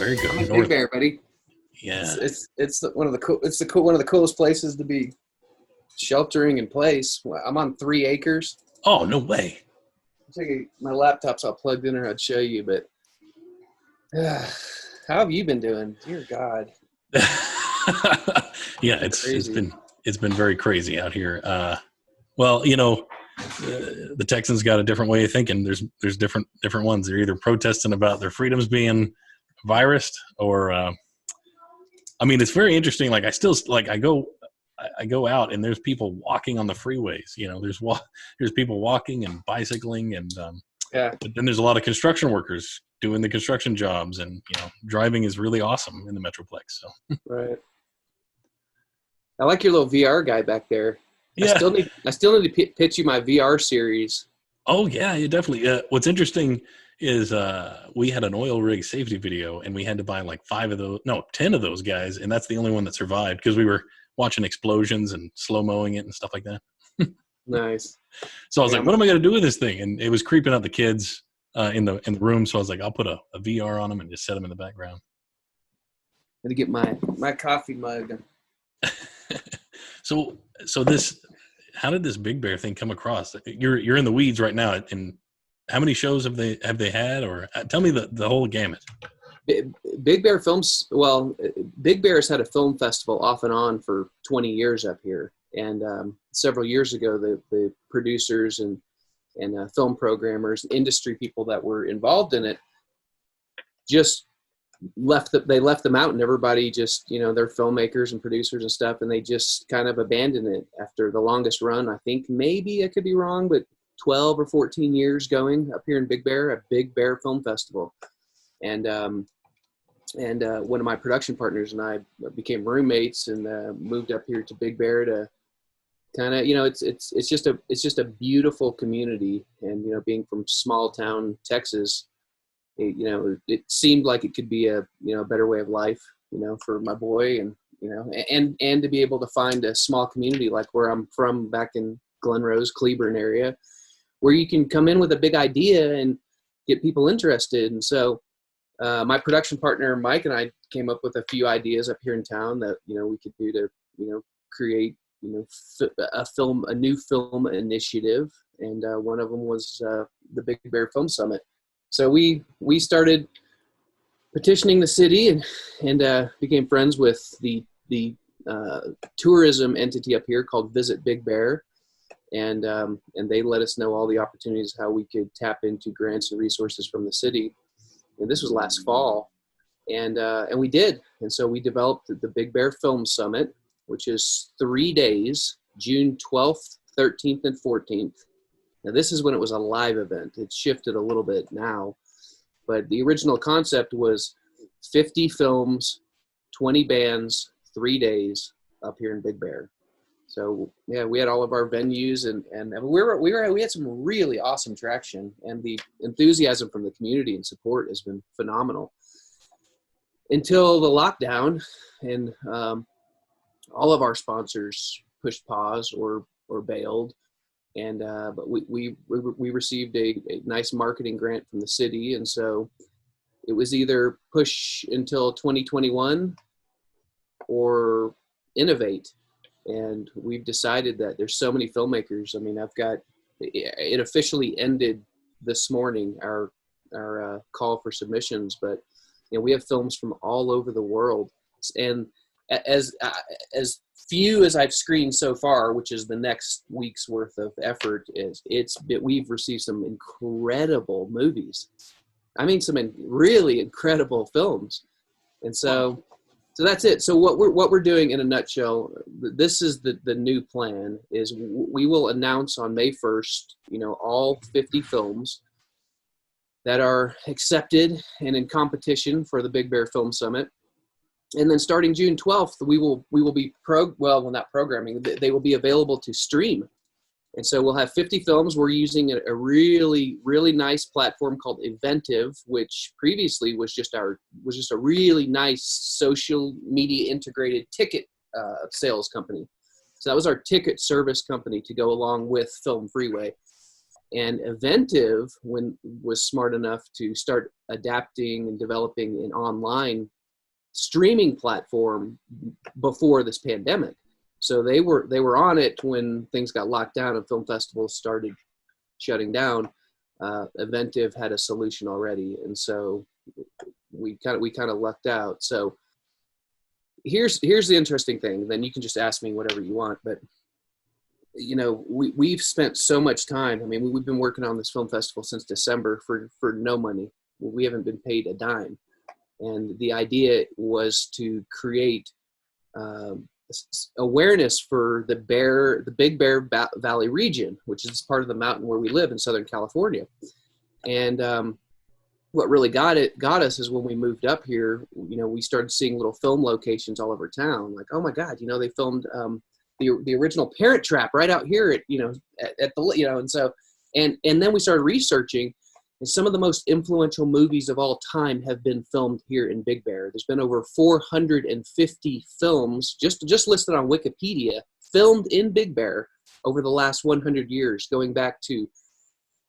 very I'm good. in Big Bear, buddy. Yeah. One of the coolest places to be sheltering in place. I'm on 3 acres. Oh, no way. My laptop's all plugged in, or I'd show you. But how have you been doing? Dear God. Yeah, Crazy. it's been very crazy out here. Well, you know, the Texans got a different way of thinking. There's different ones. They're either protesting about their freedoms being virused, or I mean, it's very interesting. Like I go out and there's people walking on the freeways. You know, there's people walking and bicycling, and Yeah. but then there's a lot of construction workers doing the construction jobs, and you know, driving is really awesome in the Metroplex. So Right. I like your little VR guy back there. yeah. I still need to pitch you my VR series. Oh yeah, you definitely. What's interesting is we had an oil rig safety video, and we had to buy like 10 of those guys, and that's the only one that survived because we were watching explosions and slow mowing it and stuff like that. Nice. So I was Yeah, like, "What am I going to do with this thing?" And it was creeping out the kids in the room. So I was like, "I'll put a VR on them and just set them in the background." I'm gonna get my coffee mug. So how did this Big Bear thing come across? You're in the weeds right now, and how many shows have they had, or tell me the whole gamut. Big Bear Films. Well, Big Bear's had a film festival off and on for 20 years up here, and several years ago, the producers and film programmers, industry people that were involved in it, just they left them out, and everybody just, you know, they're filmmakers and producers and stuff, and they just kind of abandoned it after the longest run. I think, maybe I could be wrong, but 12 or 14 years going up here in Big Bear, a Big Bear Film Festival. And one of my production partners and I became roommates and moved up here to Big Bear to kind of, you know, it's just a beautiful community. And, you know, being from small town Texas, it seemed like it could be a, you know, a better way of life, you know, for my boy, and, you know, and to be able to find a small community like where I'm from, back in Glen Rose, Cleburne area, where you can come in with a big idea and get people interested. And so my production partner Mike and I came up with a few ideas up here in town that, you know, we could do to, you know, create, you know, a new film initiative. And one of them was the Big Bear Film Summit. So we started petitioning the city and became friends with the tourism entity up here called Visit Big Bear, and they let us know all the opportunities how we could tap into grants and resources from the city. And this was last fall, and we did. And so we developed the Big Bear Film Summit, which is 3 days, June 12th, 13th, and 14th. Now, this is when it was a live event. It's shifted a little bit now, but the original concept was 50 films, 20 bands, 3 days up here in Big Bear. So yeah, we had all of our venues, and we had some really awesome traction, and the enthusiasm from the community and support has been phenomenal. Until the lockdown, and all of our sponsors pushed pause or bailed. And but we received a nice marketing grant from the city, and so it was either push until 2021 or innovate. And we've decided that there's so many filmmakers. I mean, it officially ended this morning, our call for submissions, but you know, we have films from all over the world, and as few as I've screened so far, which is the next week's worth of effort, we've received some incredible movies. I mean, some really incredible films. And so that's it. So what we're doing in a nutshell, this is the new plan, is we will announce on May 1st, you know, all 50 films that are accepted and in competition for the Big Bear Film Summit. And then starting June 12th, we will be not programming, they will be available to stream. And so we'll have 50 films. We're using a really, really nice platform called Eventive, which previously was just a really nice social media integrated ticket sales company. So that was our ticket service company to go along with Film Freeway. And Eventive was smart enough to start adapting and developing an online streaming platform before this pandemic. So they were on it when things got locked down and film festivals started shutting down. Eventive had a solution already, and so we kind of lucked out. So here's the interesting thing. Then you can just ask me whatever you want, but we've spent so much time. I mean, we've been working on this film festival since December for no money. We haven't been paid a dime. And the idea was to create awareness for the Big Bear Valley region, which is part of the mountain where we live in Southern California. And what really got us is when we moved up here, we started seeing little film locations all over town. Like, oh my God, they filmed the original Parent Trap right out here at the, and so, and then we started researching, and some of the most influential movies of all time have been filmed here in Big Bear. There's been over 450 films just listed on Wikipedia filmed in Big Bear over the last 100 years, going back to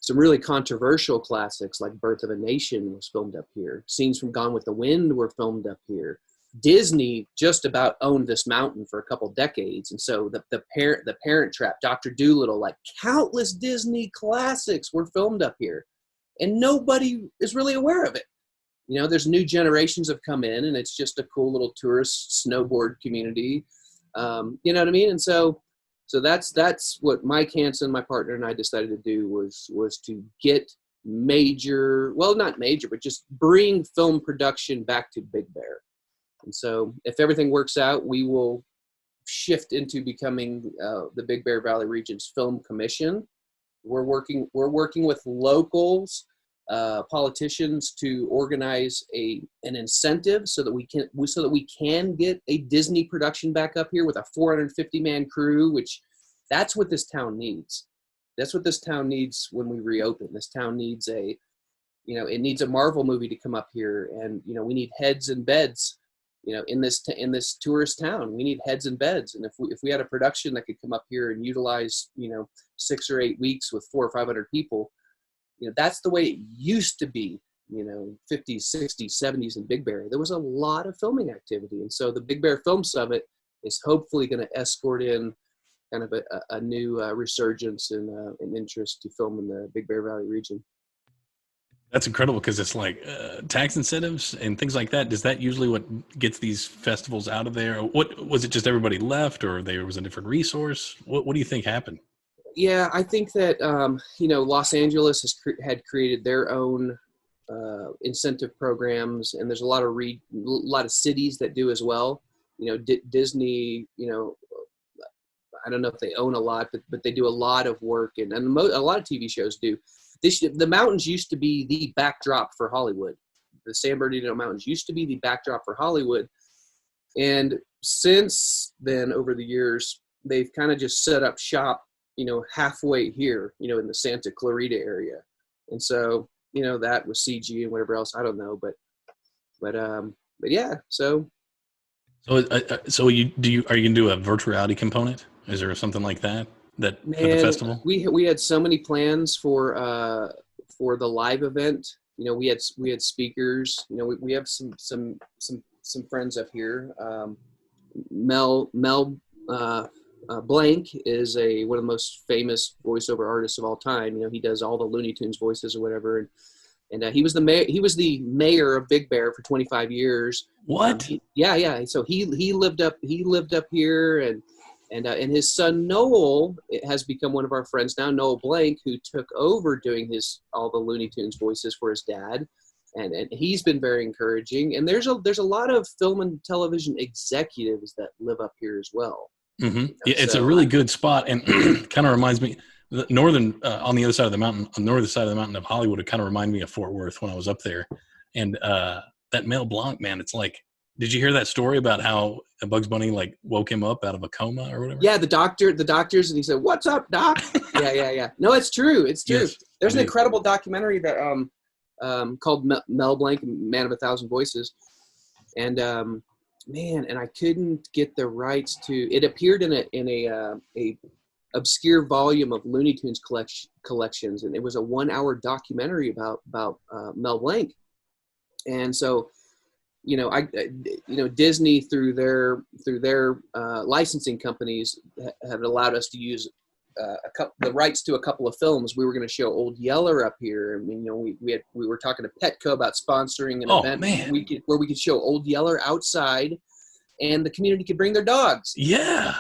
some really controversial classics like Birth of a Nation was filmed up here. Scenes from Gone with the Wind were filmed up here. Disney just about owned this mountain for a couple decades. And so the Parent Trap, Dr. Dolittle, like countless Disney classics were filmed up here. And nobody is really aware of it. There's new generations have come in, and it's just a cool little tourist snowboard community. You know what I mean? And so that's what Mike Hanson, my partner, and I decided to do was to get not major, but just bring film production back to Big Bear. And so if everything works out, we will shift into becoming the Big Bear Valley Region's Film Commission. We're working with locals, politicians to organize an incentive so that we can get a Disney production back up here with a 450-man crew, which that's what this town needs. That's what this town needs when we reopen. This town needs it needs a Marvel movie to come up here, and we need heads and beds. In this tourist town, we need heads and beds. And if we had a production that could come up here and utilize 6 or 8 weeks with 400 or 500 people, that's the way it used to be. 50s, 60s, 70s in Big Bear. There was a lot of filming activity, and so the Big Bear Film Summit is hopefully going to escort in kind of a new resurgence and interest to film in the Big Bear Valley region. That's incredible, because it's like tax incentives and things like that. Is that usually what gets these festivals out of there? What was it? Just everybody left, or there was a different resource? What do you think happened? Yeah, I think that Los Angeles had created their own incentive programs, and there's a lot of cities that do as well. Disney. I don't know if they own a lot, but they do a lot of work, and a lot of TV shows do. The mountains used to be the backdrop for Hollywood. The San Bernardino Mountains used to be the backdrop for Hollywood. And since then, over the years, they've kind of just set up shop, halfway here, in the Santa Clarita area. And so, that was CG and whatever else, I don't know, but yeah, so. So are you going to do a virtual reality component? Is there something like that? For the festival? We had so many plans for the live event. We had speakers. We have some friends up here. Mel Blank is one of the most famous voiceover artists of all time. He does all the Looney Tunes voices or whatever. And he was the mayor of Big Bear for 25 years. What? Yeah. So he lived up here, and his son Noel has become one of our friends now. Noel Blank, who took over doing all the Looney Tunes voices for his dad, and he's been very encouraging. And there's a lot of film and television executives that live up here as well. Mm-hmm. Yeah, it's a really good spot, and kind of reminds me. The northern on the other side of the mountain, on the northern side of the mountain of Hollywood, it kind of reminded me of Fort Worth when I was up there. And that Mel Blanc, man, it's like, did you hear that story about how Bugs Bunny like woke him up out of a coma or whatever? Yeah, the doctors, and he said, "What's up, Doc?" Yeah. No, it's true. It's true. Yes, there's an incredible documentary that called Mel Blanc, Man of a Thousand Voices, and man, and I couldn't get the rights to. It appeared in a obscure volume of Looney Tunes collections, and it was a 1-hour documentary about Mel Blanc. And so, Disney through their licensing companies have allowed us to use the rights to a couple of films. We were going to show Old Yeller up here. I mean, we were talking to Petco about sponsoring an event where we could show Old Yeller outside, and the community could bring their dogs. Yeah.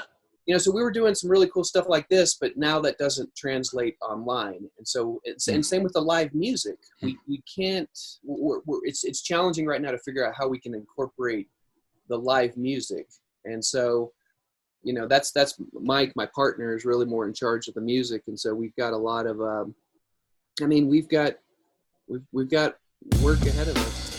So we were doing some really cool stuff like this, but now that doesn't translate online. And so, and same with the live music. We can't. It's challenging right now to figure out how we can incorporate the live music. And so, that's Mike, my partner, is really more in charge of the music. And so we've got a lot of. We've got work ahead of us.